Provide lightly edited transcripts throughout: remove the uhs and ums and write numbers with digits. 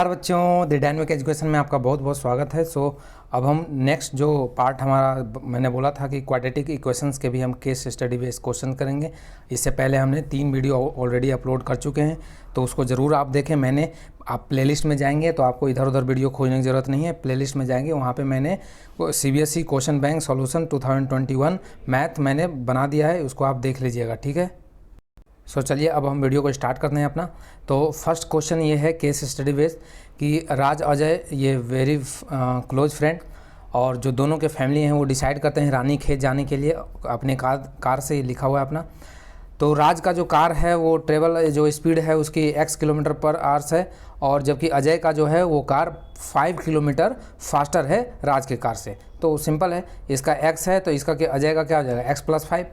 नमस्कार बच्चों, the dynamic education में आपका बहुत बहुत स्वागत है। अब हम नेक्स्ट जो पार्ट हमारा मैंने बोला था कि क्वाड्रेटिक इक्वेशंस के भी हम केस स्टडी बेस्ड क्वेश्चन करेंगे। इससे पहले हमने 3 वीडियो ऑलरेडी अपलोड कर चुके हैं, तो उसको ज़रूर आप देखें। आप प्लेलिस्ट में जाएंगे तो आपको इधर उधर वीडियो खोजने की ज़रूरत नहीं है। प्लेलिस्ट में जाएंगे, वहाँ पे मैंने CBSE question bank solution 2021 math मैंने बना दिया है, उसको आप देख लीजिएगा, ठीक है। चलिए अब हम वीडियो को स्टार्ट करते हैं अपना। तो फर्स्ट क्वेश्चन ये है केस स्टडी बेस्ड कि राज अजय ये वेरी क्लोज फ्रेंड, और जो दोनों के फैमिली हैं वो डिसाइड करते हैं रानी खेत जाने के लिए अपने कार से लिखा हुआ है अपना। तो राज का जो कार है वो ट्रेवल जो स्पीड है उसकी x किलोमीटर पर आवर्स है, और जबकि अजय का जो है वो कार 5 किलोमीटर फास्टर है राज के कार से। तो सिंपल है, इसका x है तो इसका अजय का क्या हो जाएगा x + 5।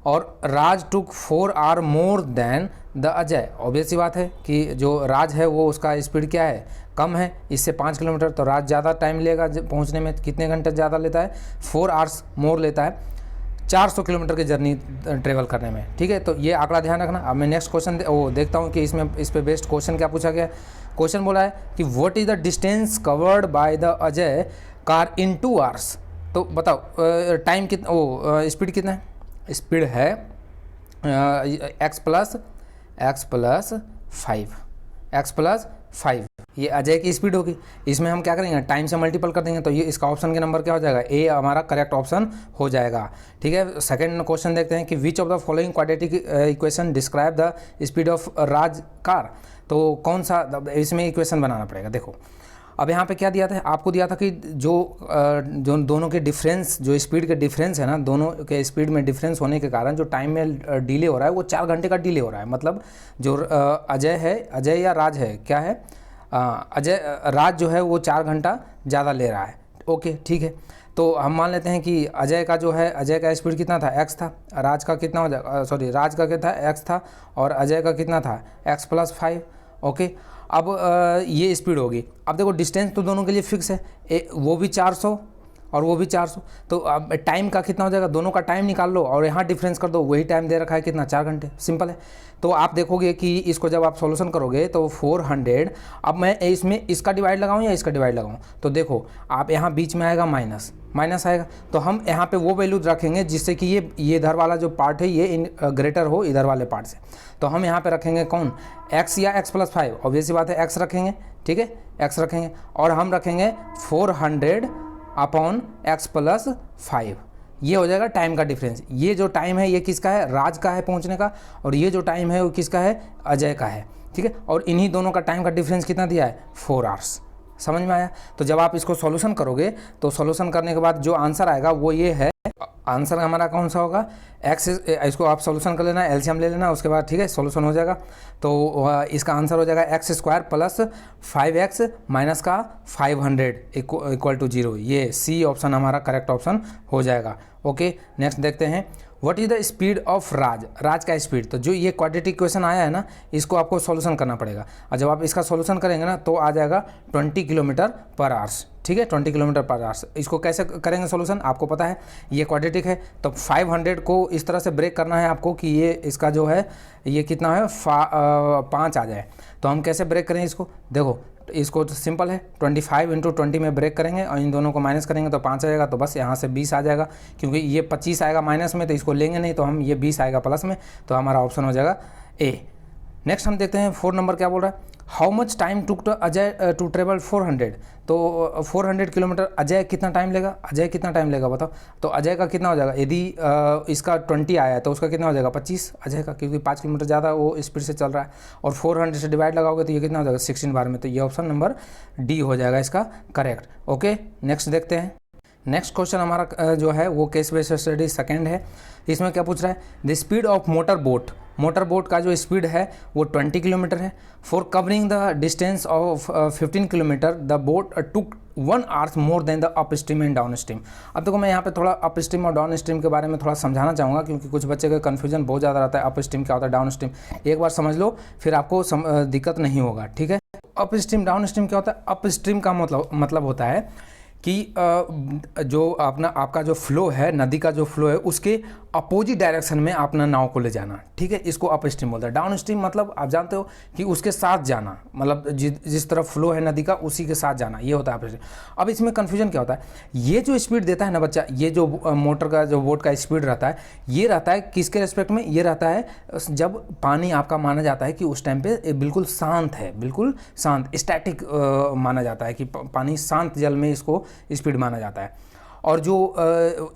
और Raj took 4 hour more than the Ajay. Obvious सी बात है कि जो राज है वो उसका स्पीड क्या है, कम है इससे 5 किलोमीटर, तो राज ज़्यादा टाइम लेगा पहुंचने में। कितने घंटे ज़्यादा लेता है, 4 आवर्स मोर लेता है 400 किलोमीटर की जर्नी ट्रेवल करने में, ठीक है। तो ये आंकड़ा ध्यान रखना। अब मैं नेक्स्ट क्वेश्चन देखता हूँ कि इसमें इस पे बेस्ड क्वेश्चन क्या पूछा गया। क्वेश्चन बोला है कि what is the distance covered by the Ajay car in 2 hours. तो बताओ टाइम कितना, स्पीड कितना है। स्पीड है x + 5 ये अजय की स्पीड होगी। इसमें हम क्या करेंगे, टाइम से मल्टीपल कर देंगे, तो ये इसका ऑप्शन के नंबर क्या हो जाएगा, ए हमारा करेक्ट ऑप्शन हो जाएगा, ठीक है। सेकंड क्वेश्चन देखते हैं कि विच of the following quadratic equation describe the speed of Raj car. तो कौन सा इसमें इक्वेशन बनाना पड़ेगा। देखो अब यहाँ पे क्या दिया था, आपको दिया था कि जो दोनों के डिफरेंस, जो स्पीड के डिफरेंस है ना, दोनों के स्पीड में डिफरेंस होने के कारण जो टाइम में डिले हो रहा है वो 4 घंटे का डिले हो रहा है। मतलब जो अजय या राज है, क्या है राज जो है वो 4 घंटा ज़्यादा ले रहा है। ओके ठीक है, तो हम मान लेते हैं कि अजय का स्पीड कितना था, x था। राज का कितना हो जाएगा, राज का क्या था, x था, और अजय का कितना था, x + 5। ओके, अब ये स्पीड होगी। अब देखो डिस्टेंस तो दोनों के लिए फिक्स है, वो भी 400 और वो भी 400। तो अब टाइम का कितना हो जाएगा, दोनों का टाइम निकाल लो और यहाँ डिफरेंस कर दो, वही टाइम दे रखा है कितना, 4 घंटे। सिंपल है। तो आप देखोगे कि इसको जब आप सॉल्यूशन करोगे तो 400, अब मैं इसमें इसका डिवाइड लगाऊं या इसका डिवाइड लगाऊं, तो देखो आप यहाँ बीच में आएगा माइनस आएगा, तो हम यहाँ पे वो वैल्यू रखेंगे जिससे कि ये इधर वाला जो पार्ट है ये ग्रेटर हो इधर वाले पार्ट से। तो हम यहाँ पे रखेंगे कौन, x या x + 5। ऑब्वियस सी बात है x रखेंगे, ठीक है, x रखेंगे, और हम रखेंगे 400 अपॉन x + 5। ये हो जाएगा टाइम का डिफरेंस। ये जो टाइम है ये किसका है, राज का है पहुंचने का, और ये जो टाइम है वो किसका है, अजय का है, ठीक है। और इन्हीं दोनों का टाइम का डिफरेंस कितना दिया है, 4 आवर्स। समझ में आया। तो जब आप इसको सॉल्यूशन करोगे तो सॉल्यूशन करने के बाद जो आंसर आएगा वो ये है। आंसर हमारा कौन सा होगा, x, इसको आप सॉल्यूशन कर लेना, एलसीएम ले लेना, उसके बाद ठीक है सॉल्यूशन हो जाएगा। तो इसका आंसर हो जाएगा x² + 5x - 500 = 0। ये सी ऑप्शन हमारा करेक्ट ऑप्शन हो जाएगा। ओके, नेक्स्ट देखते हैं what is the speed of Raj का स्पीड। तो जो ये क्वाड्रेटिक इक्वेशन आया है ना, इसको आपको सॉल्यूशन करना पड़ेगा, और जब आप इसका सॉल्यूशन करेंगे ना तो आ जाएगा 20 किलोमीटर पर आवर्स, ठीक है, 20 किलोमीटर पर आवर्स। इसको कैसे करेंगे सॉल्यूशन, आपको पता है ये क्वाड्रेटिक है, तो 500 को इस तरह से ब्रेक करना है आपको कि ये इसका जो है ये कितना है 5 आ जाए। तो हम कैसे ब्रेक करें इसको, देखो इसको तो सिंपल है, 25 × 20 में ब्रेक करेंगे और इन दोनों को माइनस करेंगे तो 5 आ जाएगा। तो बस यहाँ से 20 आ जाएगा, क्योंकि ये 25 आएगा माइनस में तो इसको लेंगे नहीं, तो हम ये 20 आएगा प्लस में, तो हमारा ऑप्शन हो जाएगा ए। नेक्स्ट हम देखते हैं 4 नंबर क्या बोल रहा है, how much time took to Ajay to travel 400। तो 400 किलोमीटर अजय कितना टाइम लेगा, बताओ। तो अजय का कितना हो जाएगा, यदि इसका 20 आया तो उसका कितना हो जाएगा 25 अजय का, क्योंकि 5 किलोमीटर ज़्यादा वो स्पीड से चल रहा है, और 400 से डिवाइड लगाओगे तो ये कितना हो जाएगा 16 बार में। तो ये ऑप्शन नंबर डी हो जाएगा इसका करेक्ट। ओके, नेक्स्ट देखते हैं। नेक्स्ट क्वेश्चन हमारा जो है वो केस बेस्ड स्टडी सेकंड है। इसमें क्या पूछ रहा है, the speed of motor boat का जो स्पीड है वो 20 किलोमीटर है। For covering the distance of 15 kilometre the boat took 1 hours more than the up stream and down stream. अब देखो मैं यहाँ पे थोड़ा अप स्ट्रीम और डाउन स्ट्रीम के बारे में थोड़ा समझाना चाहूँगा, क्योंकि कुछ बच्चे का कन्फ्यूजन बहुत ज़्यादा रहता है, अप स्ट्रीम क्या होता है, डाउन स्ट्रीम। एक बार समझ लो फिर आपको दिक्कत नहीं होगा, ठीक है। अप स्ट्रीम डाउन स्ट्रीम क्या होता है, अप स्ट्रीम का मतलब होता है कि जो आपका जो फ्लो है, नदी का जो फ्लो है, उसके अपोजिट डायरेक्शन में अपना नाव को ले जाना, ठीक है। इसको अप स्ट्रीम बोलते हैं। डाउन स्ट्रीम मतलब आप जानते हो कि उसके साथ जाना, मतलब जिस तरफ फ्लो है नदी का उसी के साथ जाना, ये होता है अप स्ट्रीम। अब इसमें कन्फ्यूजन क्या होता है, ये जो स्पीड देता है ना बच्चा, ये जो मोटर का जो बोट का स्पीड रहता है, ये रहता है किसके रेस्पेक्ट में, ये रहता है जब पानी आपका माना जाता है कि उस टाइम पे बिल्कुल शांत है, बिल्कुल शांत, स्टैटिक माना जाता है कि पानी शांत जल में इसको स्पीड माना जाता है। और जो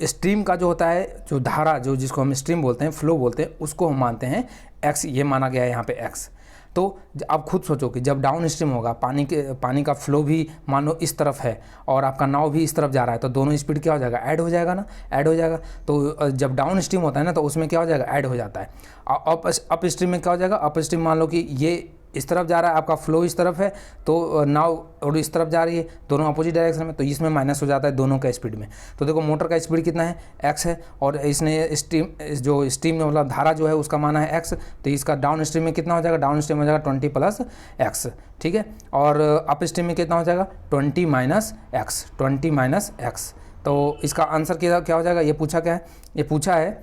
स्ट्रीम का जो होता है, जो धारा, जो जिसको हम स्ट्रीम बोलते हैं, फ्लो बोलते हैं, उसको हम मानते हैं एक्स, ये माना गया है यहाँ पे एक्स। तो आप खुद सोचो कि जब डाउन स्ट्रीम होगा, पानी का फ्लो भी मान लो इस तरफ है और आपका नाव भी इस तरफ जा रहा है, तो दोनों स्पीड क्या हो जाएगा, ऐड हो जाएगा ना, ऐड हो जाएगा। तो जब डाउन स्ट्रीम होता है ना, तो उसमें क्या हो जाएगा, ऐड हो जाता है। अप स्ट्रीम में क्या हो जाएगा, अप स्ट्रीम मान लो कि ये इस तरफ जा रहा है, आपका फ्लो इस तरफ है, तो नाव और इस तरफ जा रही है, दोनों अपोजिट डायरेक्शन में, तो इसमें माइनस हो जाता है दोनों का स्पीड में। तो देखो मोटर का स्पीड कितना है, एक्स है, और इसने स्टीम में मतलब धारा जो है उसका माना है एक्स, तो इसका डाउन स्ट्रीम में कितना हो जाएगा, डाउन स्ट्रीम हो जाएगा 20 प्लस एक्स, ठीक है। और अप स्ट्रीम में कितना हो जाएगा, 20 माइनस एक्स, 20 माइनस एक्स। तो इसका आंसर क्या हो जाएगा, ये पूछा क्या है, ये पूछा है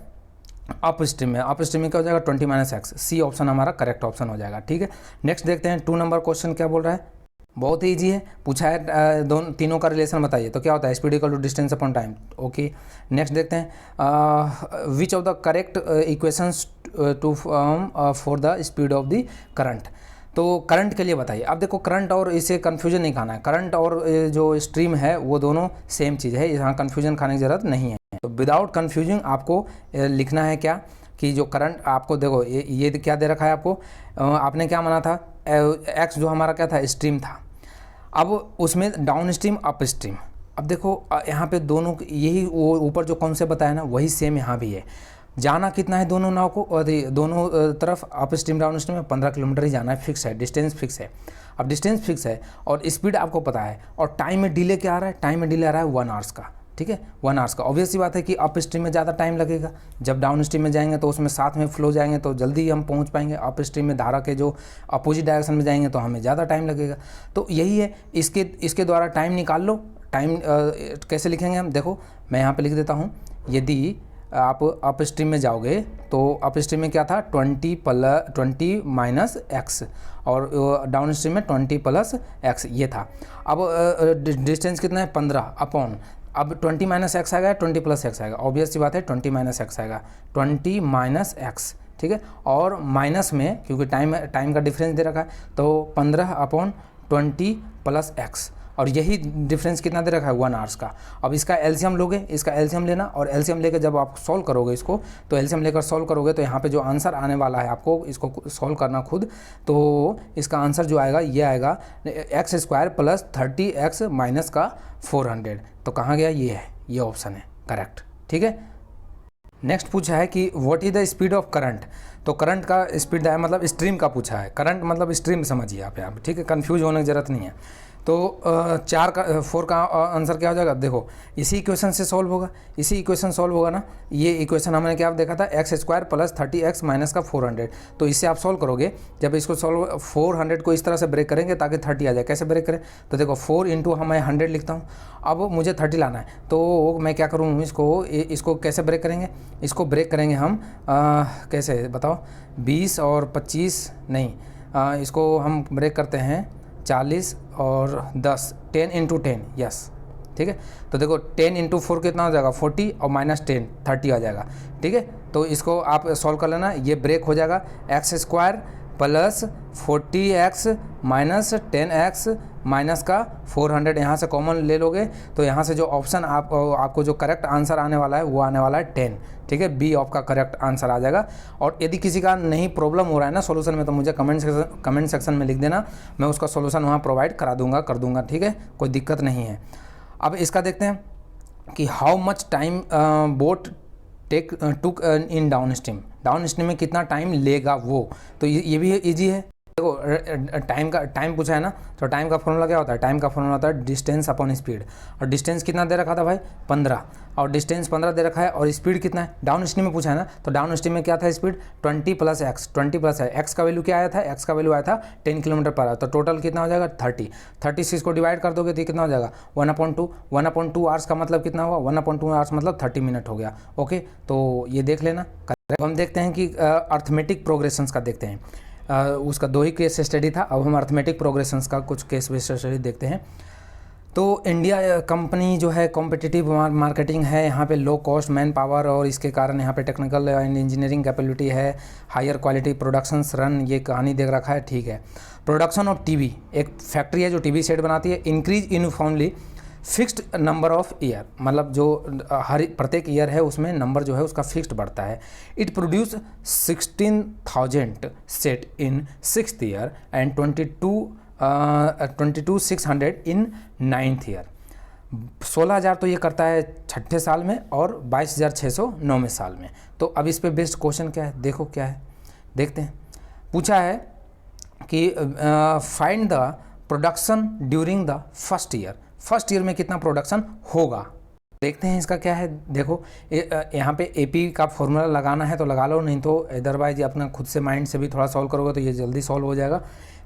अप स्ट्रीम में। अप स्ट्रीम में क्या हो जाएगा, 20 माइनस एक्स। सी ऑप्शन हमारा करेक्ट ऑप्शन हो जाएगा, ठीक है। नेक्स्ट देखते हैं 2 नंबर क्वेश्चन क्या बोल रहा है। बहुत ही ईजी है, पूछा है तीनों का रिलेशन बताइए। तो क्या होता है, speed equal to distance upon time. Okay, next देखते हैं which of the correct equations to for the speed of the current. तो करंट के लिए बताइए। अब देखो करंट और इसे कन्फ्यूजन नहीं खाना है, करंट और जो स्ट्रीम है वो दोनों सेम चीज़ है, यहाँ कन्फ्यूजन खाने की ज़रूरत नहीं है। तो विदाउट कन्फ्यूजिंग आपको लिखना है क्या, कि जो करंट आपको देखो ये क्या दे रखा है आपको, आपने क्या माना था, एक्स जो हमारा क्या था, स्ट्रीम था। अब उसमें डाउन स्ट्रीम अप स्ट्रीम। अब देखो यहाँ पे दोनों यही वो ऊपर जो कॉन्सेप्ट बताया ना, वही सेम यहाँ भी है। जाना कितना है दोनों नाव को, और दोनों तरफ अप स्ट्रीम डाउन स्ट्रीम में 15 किलोमीटर ही जाना है, फिक्स है, डिस्टेंस फिक्स है। अब डिस्टेंस फिक्स है और स्पीड आपको पता है, और टाइम में डिले क्या आ रहा है, टाइम में डिले आ रहा है 1 आवर्स का, ठीक है, 1 आवर्स का। ऑब्वियस सी बात है कि अप स्ट्रीम में ज़्यादा टाइम लगेगा, जब डाउन स्ट्रीम में जाएंगे तो उसमें साथ में फ्लो जाएंगे तो जल्दी हम पहुंच पाएंगे। अप स्ट्रीम में धारा के जो अपोजिट डायरेक्शन में जाएंगे तो हमें ज़्यादा टाइम लगेगा। तो यही है, इसके द्वारा टाइम निकाल लो। टाइम कैसे लिखेंगे हम, देखो मैं यहाँ पर लिख देता हूँ। यदि आप अप स्ट्रीम में जाओगे तो अप स्ट्रीम में क्या था, 20 माइनस एक्स, और डाउन स्ट्रीम में 20 प्लस एक्स, ये था। अब डिस्टेंस कितना है, 15 अपॉन, अब 20 माइनस एक्स आएगा, 20 प्लस एक्स आएगा, ऑब्वियस सी बात है 20 माइनस एक्स आएगा, 20 माइनस एक्स, ठीक है। और माइनस में क्योंकि टाइम का डिफरेंस दे रखा है, तो 15 अपॉन 20 प्लस एक्स, और यही डिफरेंस कितना दे रखा है, 1 आवर्स का। अब इसका एलसीएम लोगे, इसका एलसीएम लेना, और एलसीएम लेकर जब आप सॉल्व करोगे इसको, तो एलसीएम लेकर सॉल्व करोगे तो यहाँ पे जो आंसर आने वाला है, आपको इसको सॉल्व करना खुद। तो इसका आंसर जो आएगा, ये आएगा x² प्लस 30x माइनस का 400। तो कहाँ गया, ये है, ये ऑप्शन है करेक्ट, ठीक है। नेक्स्ट पूछा है कि what is the speed of current. तो करंट का स्पीड है, मतलब स्ट्रीम का पूछा है, करंट मतलब स्ट्रीम समझिए आप यहाँ पे, ठीक है, कंफ्यूज होने की ज़रूरत नहीं है। तो 4 का आंसर क्या हो जाएगा, देखो इसी इक्वेशन से सॉल्व होगा, इसी इक्वेशन सॉल्व होगा ना। ये इक्वेशन हमने क्या देखा था, x² प्लस 30x माइनस का 400। तो इससे आप सॉल्व करोगे, जब इसको सॉल्व 400 को इस तरह से ब्रेक करेंगे ताकि 30 आ जाए। कैसे ब्रेक करें, तो देखो 4 इंटू मैं 100 लिखता हूँ। अब मुझे 30 लाना है, तो मैं क्या करूँ, इसको कैसे ब्रेक करेंगे, इसको ब्रेक करेंगे हम कैसे बताओ, 20 और 25 नहीं, इसको हम ब्रेक करते हैं 40 और 10, 10 इंटू 10, यस, ठीक है। तो देखो 10 इंटू 4 कितना हो जाएगा, 40, और माइनस 10 30 आ जाएगा, ठीक है। तो इसको आप सॉल्व कर लेना, ये ब्रेक हो जाएगा, x² plus 40x minus 10x minus का 400, यहाँ से कॉमन ले लोगे तो यहाँ से जो ऑप्शन आपको जो करेक्ट आंसर आने वाला है वो आने वाला है 10, ठीक है। बी ऑफ का करेक्ट आंसर आ जाएगा। और यदि किसी का नहीं प्रॉब्लम हो रहा है ना सॉल्यूशन में, तो मुझे कमेंट सेक्शन में लिख देना, मैं उसका सॉल्यूशन वहाँ प्रोवाइड कर दूंगा, ठीक है, कोई दिक्कत नहीं है। अब इसका देखते हैं कि how much time boat took in down stream में कितना टाइम लेगा वो। तो ये भी ईजी है, देखो टाइम पूछा है ना, तो टाइम का फॉर्मूला क्या होता है, टाइम का फॉर्मूला होता है डिस्टेंस अपॉन स्पीड। और डिस्टेंस कितना दे रखा था भाई 15, और डिस्टेंस 15 दे रखा है, और स्पीड कितना है, डाउन स्ट्रीम में पूछा है ना, तो डाउन स्ट्रीम में क्या था speed 20 plus x, 20 plus x का वैल्यू क्या आया था, एक्स का वैल्यू आया था 10 किलोमीटर पर आवर, तो टोटल कितना हो जाएगा 30 से इसको डिवाइड कर दोगे तो कितना हो जाएगा 1/2, 1/2 आवर्स का मतलब कितना हुआ 1/2 आवर्स मतलब 30 मिनट हो गया। ओके, तो ये देख लेना। हम देखते हैं कि अर्थमेटिक प्रोग्रेशंस का देखते हैं, उसका 2 ही केस स्टडी था, अब हम अर्थमेटिक प्रोग्रेशंस का कुछ केस बेस्ड स्टडी देखते हैं। तो इंडिया कंपनी जो है कॉम्पिटिटिव मार्केटिंग है, यहाँ पे लो कॉस्ट मैन पावर, और इसके कारण यहाँ पे टेक्निकल एंड इंजीनियरिंग कैपेबिलिटी है, हायर क्वालिटी प्रोडक्शंस रन, ये कहानी देख रखा है, ठीक है। प्रोडक्शन ऑफ टीवी, एक फैक्ट्री है जो टीवी सेट बनाती है, increase uniformly fixed number of year, मतलब जो हर प्रत्येक ईयर है उसमें नंबर जो है उसका फिक्स्ड बढ़ता है। It produce 16,000 set in 6th year and 22,600 in 9th year. 16,000 तो ये करता है 6ठे साल में, और 22,600 9वें साल में। तो अब इस पे बेस्ड क्वेश्चन क्या है, देखो क्या है, देखते हैं। पूछा है कि find the production during the first year, first year में कितना प्रोडक्शन होगा। देखते हैं इसका क्या है। देखो यहाँ पे एपी का फॉर्मूला लगाना है तो लगा लो, नहीं तो अदरवाइज अपना खुद से माइंड से भी थोड़ा सॉल्व करोगे तो ये जल्दी सॉल्व हो जाएगा।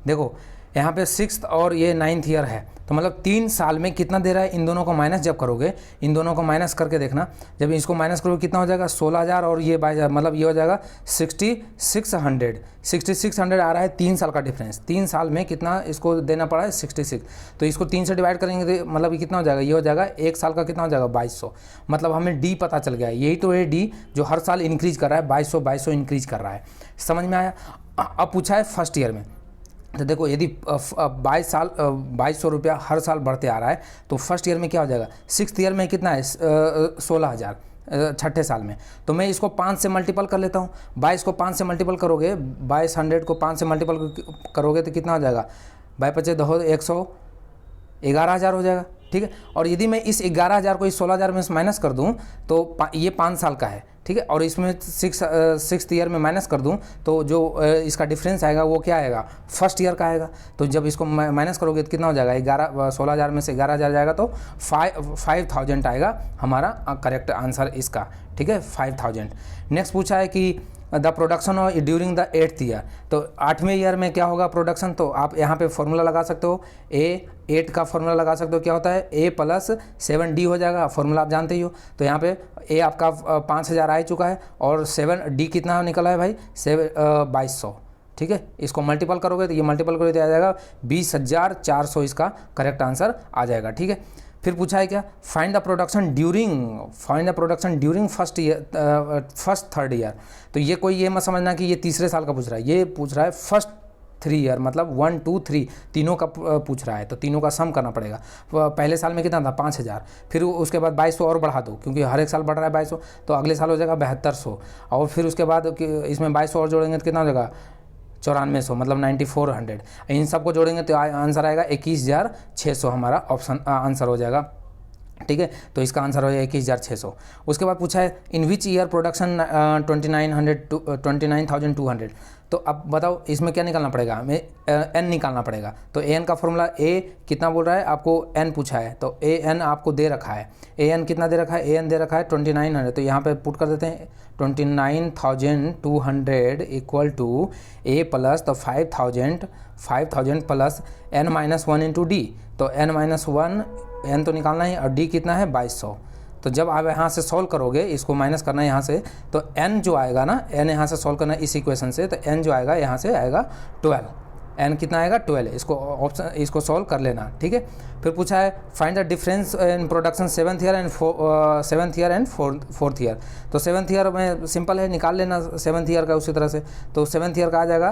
देखो यहाँ पे 6th और ये 9th ईयर है, तो मतलब 3 साल में कितना दे रहा है, इन दोनों को माइनस जब करोगे, इन दोनों को माइनस करके देखना, जब इसको माइनस करोगे कितना हो जाएगा 16,000, और ये 22,000, मतलब ये हो जाएगा 6600 आ रहा है। 3 साल का डिफरेंस, 3 साल में कितना इसको देना पड़ा है 66, तो इसको 3 से डिवाइड करेंगे तो मतलब कितना हो जाएगा, ये हो जाएगा 1 साल का कितना हो जाएगा 2200, मतलब हमें डी पता चल गया। यही तो है डी जो हर साल इंक्रीज कर रहा है, 2200 इंक्रीज कर रहा है। समझ में आया। अब पूछा है फर्स्ट ईयर में, तो देखो यदि 2200 रुपया हर साल बढ़ते आ रहा है, तो फर्स्ट ईयर में क्या हो जाएगा, 6th ईयर में कितना है 16,000 6ठे साल में। तो मैं इसको 5 से मल्टीपल कर लेता हूँ, 22 को 5 से मल्टीपल करोगे, 2200 को 5 से मल्टीपल करोगे तो कितना हो जाएगा, 22 दो 111,000 हो जाएगा, ठीक है। और यदि मैं इस 11,000 को इस 16,000 में माइनस कर दूं तो ये 5 साल का है, ठीक है, और इसमें 6th ईयर में माइनस कर दूं तो जो इसका डिफरेंस आएगा वो क्या आएगा, फर्स्ट ईयर का आएगा। तो जब इसको माइनस करोगे तो कितना हो जाएगा, 16,000 में से 11,000 जाएगा तो 5,000 आएगा हमारा करेक्ट आंसर इसका, ठीक है 5,000। नेक्स्ट पूछा है कि the production of during the 8th year, तो 8वें ईयर में क्या होगा प्रोडक्शन, तो आप यहाँ पे फॉर्मूला लगा सकते हो, 8 का फॉर्मूला लगा सकते हो, क्या होता है A + 7D हो जाएगा, फॉर्मूला आप जानते ही हो। तो यहाँ पे A आपका 5,000 आ चुका है, और 7D कितना निकला है भाई 2200, ठीक है। इसको मल्टीपल करोगे तो ये मल्टीपल करोगे तो आ जाएगा 20,400, इसका करेक्ट आंसर आ जाएगा, ठीक है। फिर पूछा है क्या, find the production during first third year. तो ये कोई ये मत समझना कि ये तीसरे साल का पूछ रहा है, ये पूछ रहा है फर्स्ट 3 ईयर, मतलब 1 2 3 तीनों का पूछ रहा है, तो तीनों का सम करना पड़ेगा। पहले साल में कितना था 5,000, फिर उसके बाद 2200 और बढ़ा दो, क्योंकि हर एक साल बढ़ रहा है 2200, तो अगले साल हो जाएगा 7200, और फिर उसके बाद इसमें 2200 और जोड़ेंगे तो कितना हो जाएगा 9400, मतलब 9400। इन सबको जोड़ेंगे तो आंसर आएगा 21,600, हमारा ऑप्शन आंसर हो जाएगा, ठीक है। तो इसका आंसर हो जाएगा 21,600। उसके बाद पूछा है इन विच ईयर प्रोडक्शन 29,200। तो अब बताओ इसमें क्या निकालना पड़ेगा, हमें n निकालना पड़ेगा। तो an का फॉर्मूला a कितना बोल रहा है आपको, n पूछा है, तो an आपको दे रखा है, an कितना दे रखा है, an दे रखा है 2900, तो यहाँ पे पुट कर देते हैं 29,200 इक्वल टू a प्लस, तो 5,000 प्लस n-1 इंटू डी, तो n-1 n तो निकालना है, और d कितना है 2200। तो जब आप यहाँ से सॉल्व करोगे, इसको माइनस करना है यहाँ से, तो n जो आएगा ना, n यहाँ से सॉल्व करना है इस इक्वेशन से, तो n जो आएगा यहाँ से आएगा 12, n कितना आएगा 12, इसको ऑप्शन इसको सॉल्व कर लेना, ठीक है। फिर पूछा है find the difference in production 7th year and 4th year. तो 7th ईयर में सिंपल है, निकाल लेना 7th ईयर का उसी तरह से। तो 7th ईयर का आ जाएगा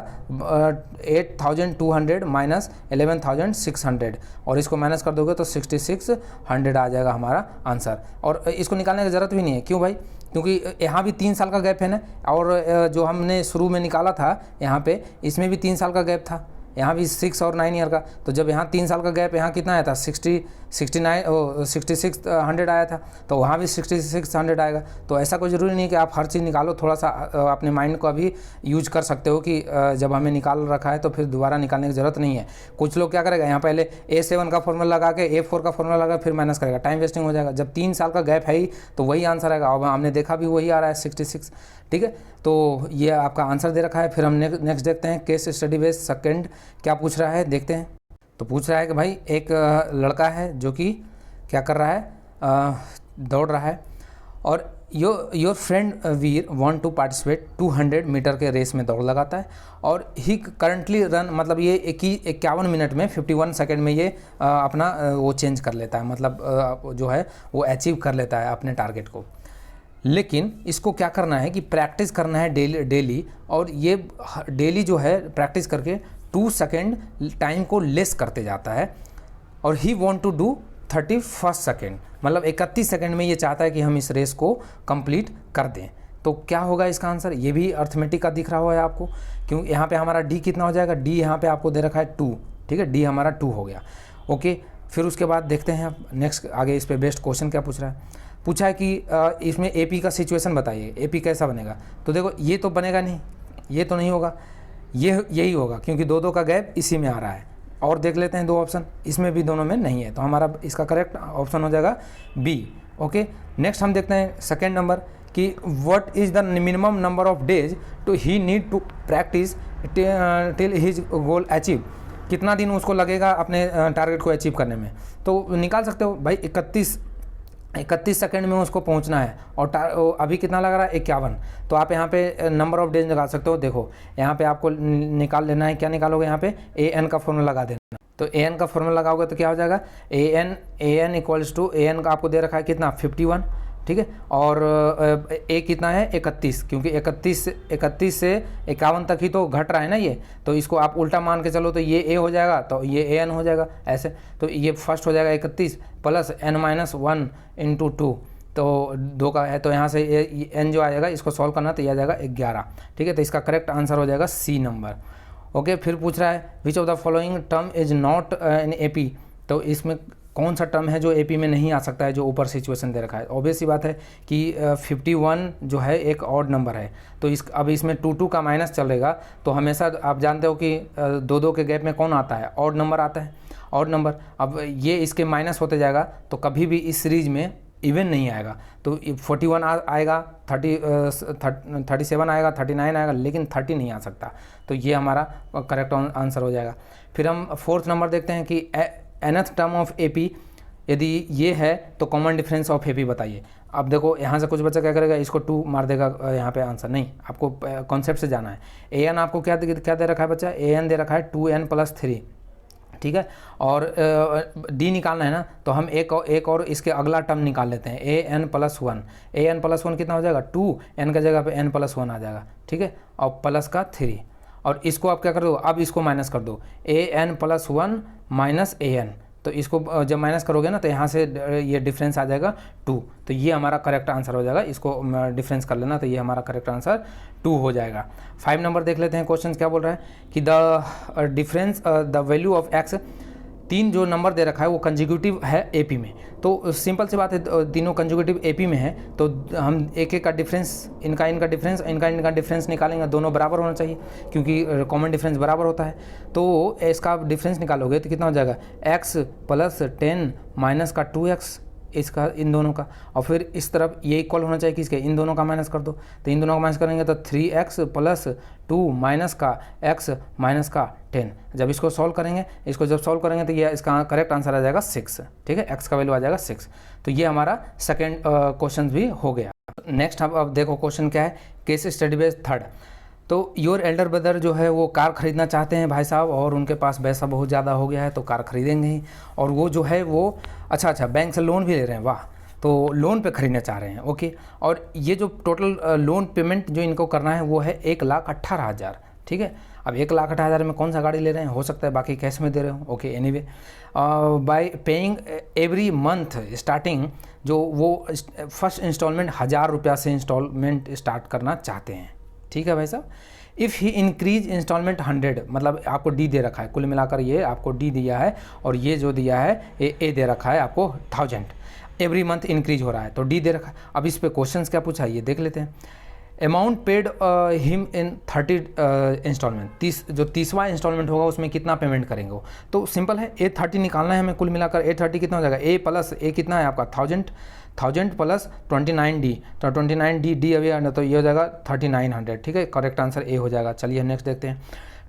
8,200 माइनस 11,600, और इसको माइनस कर दोगे तो 6,600 आ जाएगा हमारा आंसर। और इसको निकालने की ज़रूरत भी नहीं है, क्यों भाई, क्योंकि यहाँ भी 3 साल का गैप है ना, और जो हमने शुरू में निकाला था यहाँ पे, इसमें भी 3 साल का गैप था, यहाँ भी 6 और 9 ईयर का, तो जब यहाँ 3 साल का गैप, यहाँ कितना आया था 6600 आया था, तो वहाँ भी 6600 आएगा। तो ऐसा कोई ज़रूरी नहीं कि आप हर चीज़ निकालो, थोड़ा सा अपने माइंड को अभी यूज कर सकते हो कि जब हमें निकाल रखा है तो फिर दोबारा निकालने की ज़रूरत नहीं है। कुछ लोग क्या करेगा, यहाँ पहले A7 का फॉर्मूला लगा के A4 का फॉर्मूला लगा फिर माइनस करेगा, टाइम वेस्टिंग हो जाएगा। जब 3 साल का गैप है ही तो वही आंसर आएगा, और हमने देखा भी वही आ रहा है 66, ठीक है। तो ये आपका आंसर दे रखा है। फिर हम नेक्स्ट देखते हैं केस स्टडी बेस सेकंड क्या पूछ रहा है, देखते हैं। तो पूछ रहा है कि भाई एक लड़का है जो कि क्या कर रहा है, दौड़ रहा है, और your friend Veer want to participate 200 metre के रेस में दौड़ लगाता है, और ही करंटली रन, मतलब ये 51 मिनट में 51 सेकंड में ये अपना वो चेंज कर लेता है, मतलब जो है वो अचीव कर लेता है अपने टारगेट को। लेकिन इसको क्या करना है कि प्रैक्टिस करना है डेली, और ये डेली जो है प्रैक्टिस करके 2 सेकेंड टाइम को लेस करते जाता है, और he want to do 31 second, मतलब 31 सेकेंड में ये चाहता है कि हम इस रेस को कंप्लीट कर दें। तो क्या होगा इसका आंसर, ये भी अर्थमेटिक का दिख रहा है आपको, क्योंकि यहाँ पे हमारा डी कितना हो जाएगा, डी यहाँ पे आपको दे रखा है 2, ठीक है, डी हमारा 2 हो गया। ओके, फिर उसके बाद देखते हैं नेक्स्ट आगे इस पर बेस्ट क्वेश्चन क्या पूछ रहा है। पूछा है कि इसमें एपी का सिचुएशन बताइए, एपी कैसा बनेगा। तो देखो ये तो बनेगा नहीं, ये तो नहीं होगा, यही होगा, क्योंकि 2-2 का गैप इसी में आ रहा है। और देख लेते हैं 2 ऑप्शन, इसमें भी दोनों में नहीं है, तो हमारा इसका करेक्ट ऑप्शन हो जाएगा बी। ओके, नेक्स्ट हम देखते हैं सेकेंड नंबर कि what is the minimum number of days to he need to practice till his goal achieve. कितना दिन उसको लगेगा अपने टारगेट को अचीव करने में। तो निकाल सकते हो भाई 31 सेकंड में उसको पहुंचना है, और अभी कितना लग रहा है 51, तो आप यहाँ पे नंबर ऑफ डेज निकाल सकते हो। देखो यहाँ पे आपको निकाल लेना है, क्या निकालोगे, यहाँ पे an का फॉर्मूला लगा देना। तो an का फॉर्मूला लगाओगे तो क्या हो जाएगा, an इक्वल्स टू an का आपको दे रखा है कितना 51, ठीक है, और a कितना है 31, क्योंकि 31 से 51 तक ही तो घट रहा है ना ये, तो इसको आप उल्टा मान के चलो तो ये a हो जाएगा, तो ये an हो जाएगा ऐसे। तो ये फर्स्ट हो जाएगा 31 प्लस n-1 इंटू 2, तो 2 का है, तो यहाँ से n जो आ जाएगा इसको सॉल्व करना तो ये आ जाएगा 11, ठीक है। तो इसका करेक्ट आंसर हो जाएगा सी नंबर। ओके, फिर पूछ रहा है विच of the following term is not in AP. तो इसमें कौन सा टर्म है जो एपी में नहीं आ सकता है, जो ऊपर सिचुएशन दे रखा है। ऑब्वियस सी बात है कि 51 जो है एक ऑड नंबर है, तो अब इसमें 2 का माइनस चलेगा, तो हमेशा आप जानते हो कि 2 के गैप में कौन आता है, ऑड नंबर आता है, ऑड नंबर। अब ये इसके माइनस होते जाएगा, तो कभी भी इस सीरीज में इवन नहीं आएगा। तो 41 आएगा, 37 आएगा, 39 आएगा, लेकिन 30 नहीं आ सकता। तो ये हमारा करेक्ट आंसर हो जाएगा। फिर हम 4th नंबर देखते हैं कि nth टर्म ऑफ एपी यदि ये है तो कॉमन डिफरेंस ऑफ एपी बताइए। अब देखो यहाँ से कुछ बच्चा क्या करेगा, इसको 2 मार देगा यहाँ पे आंसर, नहीं, आपको कॉन्सेप्ट से जाना है। an आपको क्या दे रखा है बच्चा, an दे रखा है 2n+3, ठीक है, और d निकालना है ना, तो हम एक और इसके अगला टर्म निकाल लेते हैं, an+1। an+1 कितना हो जाएगा 2, n का जगह पे n+1 आ जाएगा, ठीक है, और प्लस का 3, और इसको आप क्या कर दो, अब इसको माइनस कर दो, an+1 माइनस an। तो इसको जब माइनस करोगे ना तो यहाँ से ये डिफरेंस आ जाएगा 2, तो ये हमारा करेक्ट आंसर हो जाएगा। इसको डिफरेंस कर लेना, तो ये हमारा करेक्ट आंसर 2 हो जाएगा। 5 नंबर देख लेते हैं, क्वेश्चन क्या बोल रहा है कि the difference the value of x, 3 जो नंबर दे रखा है वो कंजिक्यूटिव है एपी में। तो सिंपल सी बात है, तीनों कंजिक्यूटिव एपी में है, तो हम एक का डिफरेंस, इनका डिफरेंस निकालेंगे, दोनों बराबर होना चाहिए क्योंकि कॉमन डिफरेंस बराबर होता है। तो इसका डिफरेंस निकालोगे तो कितना हो जाएगा, x + 10 माइनस का 2x, इसका इन दोनों का, और फिर इस तरफ ये इक्वल होना चाहिए किसके, इन दोनों का माइनस कर दो। तो इन दोनों का माइनस करेंगे तो 3x + 2 माइनस का x माइनस का 10। जब इसको सॉल्व करेंगे, जब सॉल्व करेंगे तो ये इसका करेक्ट आंसर आ जाएगा 6, ठीक है, x का वैल्यू आ जाएगा 6। तो ये हमारा सेकेंड क्वेश्चन भी हो गया। नेक्स्ट अब देखो क्वेश्चन क्या है, केस स्टडी बेस 3rd। तो योर एल्डर ब्रदर जो है वो कार ख़रीदना चाहते हैं भाई साहब, और उनके पास पैसा बहुत ज़्यादा हो गया है, तो कार खरीदेंगे ही, और वो जो है वो अच्छा बैंक से लोन भी ले रहे हैं, वाह, तो लोन पे ख़रीदना चाह रहे हैं। ओके, और ये जो टोटल लोन पेमेंट जो इनको करना है वो है 1,18,000, ठीक है। अब 1,18,000 में कौन सा गाड़ी ले रहे हैं, हो सकता है बाकी कैश में दे रहे हो। Okay, anyway bye paying every month starting, जो वो फर्स्ट इंस्टॉलमेंट 1,000 रुपया से इंस्टॉलमेंट स्टार्ट करना चाहते हैं, ठीक है भाई साहब। इफ़ ही इंक्रीज इंस्टॉलमेंट 100, मतलब आपको डी दे रखा है, कुल मिलाकर ये आपको डी दिया है और ये जो दिया है ए दे रखा है आपको 1000, एवरी मंथ इंक्रीज हो रहा है तो डी दे रखा है। अब इस पे क्वेश्चंस क्या पूछा है ये देख लेते हैं। Amount paid him in 30 installment, 30वां इंस्टॉलमेंट होगा उसमें कितना पेमेंट करेंगे वो, तो सिंपल है A30 निकालना है हमें, कुल मिलाकर A30 कितना हो जाएगा, ए प्लस ए कितना है आपका 1000 प्लस 29D, तो 29D अभी तो ये हो जाएगा 3900, ठीक है, करेक्ट आंसर ए हो जाएगा। चलिए हम नेक्स्ट देखते हैं।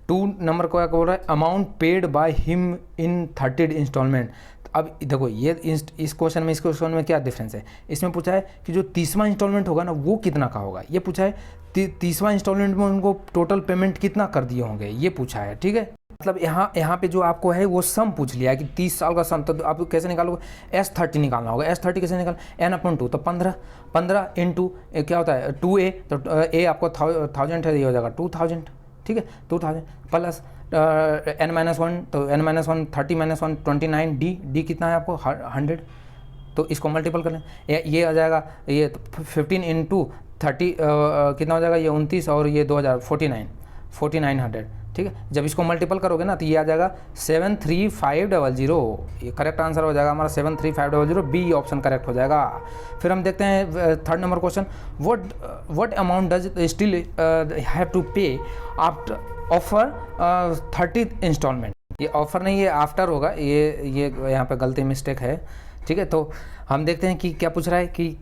2 नंबर को क्या बोल रहा है, amount paid by him in 30 installment. अब देखो ये इस क्वेश्चन में, इस क्वेश्चन में क्या डिफरेंस है, इसमें पूछा है कि जो 30वां इंस्टॉलमेंट होगा ना वो कितना का होगा, ये पूछा है 30वां इंस्टॉलमेंट में उनको टोटल पेमेंट कितना कर दिए होंगे, ये पूछा है, ठीक है। मतलब यहाँ पे जो आपको है वो सम पूछ लिया है कि 30 साल का सम, तो आप कैसे निकालोगे, S30 निकालना होगा। S30 कैसे निकाल, N/2 तो 15 इंटू क्या होता है 2A, तो A आपको 1000 है, ये हो जाएगा 2000, ठीक है, 2000 प्लस N-1, तो N-1 30 - 1 29, D कितना है आपको 100, तो इसको मल्टीपल कर लें, ये आ जाएगा ये 15 इंटू 30 कितना हो जाएगा, ये 29 और ये 2000 4900, ठीक है। जब इसको मल्टीपल करोगे ना तो ये आ जाएगा 73500, ये करेक्ट आंसर हो जाएगा हमारा 73500, बी ऑप्शन करेक्ट हो जाएगा। फिर हम देखते हैं 3rd number question, what amount does still have to pay after offer 30th installment, ये ऑफर नहीं, ये आफ्टर होगा, ये यहाँ पे गलती मिस्टेक है, ठीक है। तो हम देखते हैं कि क्या पूछ रहा है कि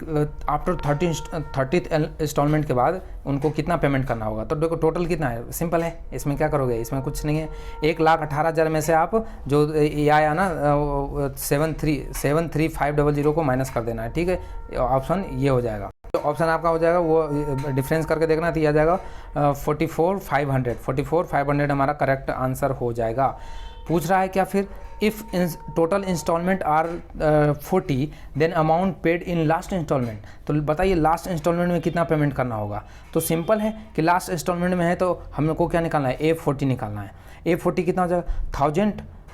आफ्टर 30th इंस्टॉलमेंट के बाद उनको कितना पेमेंट करना होगा। तो देखो टोटल कितना है, सिंपल है, इसमें क्या करोगे, इसमें कुछ नहीं है, 1,18,000 में से आप जो ये आया ना 73500 को माइनस कर देना है, ठीक है, ऑप्शन ये हो जाएगा। तो ऑप्शन आपका हो जाएगा वो डिफरेंस करके देखना, तो ये आ जाएगा 44,500 हमारा करेक्ट आंसर हो जाएगा। पूछ रहा है क्या फिर, if total installment are 40 then amount paid in last installment, तो बताइए लास्ट इंस्टॉलमेंट में कितना पेमेंट करना होगा। तो सिंपल है कि लास्ट इंस्टॉलमेंट में है तो हमको क्या निकालना है, A40 निकालना है। A40 कितना हो जाएगा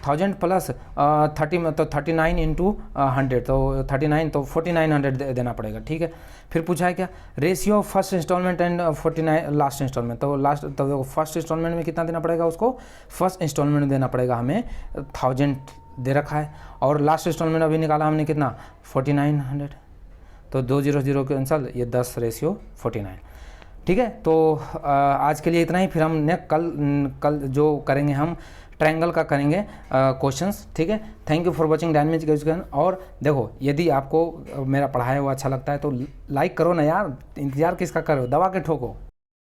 1000 प्लस 30, तो 39 इंटू 100, तो 39, तो 4900 देना पड़ेगा, ठीक है। फिर पूछा है क्या, ratio of first installment and 49 last installment, तो फर्स्ट इंस्टॉलमेंट में कितना देना पड़ेगा उसको, फर्स्ट इंस्टॉलमेंट में देना पड़ेगा हमें 1000 दे रखा है, और लास्ट इंस्टॉलमेंट अभी निकाला हमने कितना 4900, तो 200 के आंसर ये 10:49, ठीक है। तो आज के लिए इतना ही, फिर हम कल जो करेंगे हम ट्रायंगल का करेंगे क्वेश्चंस, ठीक है। Thank you for watching dynamic education. और देखो यदि आपको मेरा पढ़ाया हुआ अच्छा लगता है तो लाइक करो ना यार, इंतजार किसका करो, दबा के ठोको।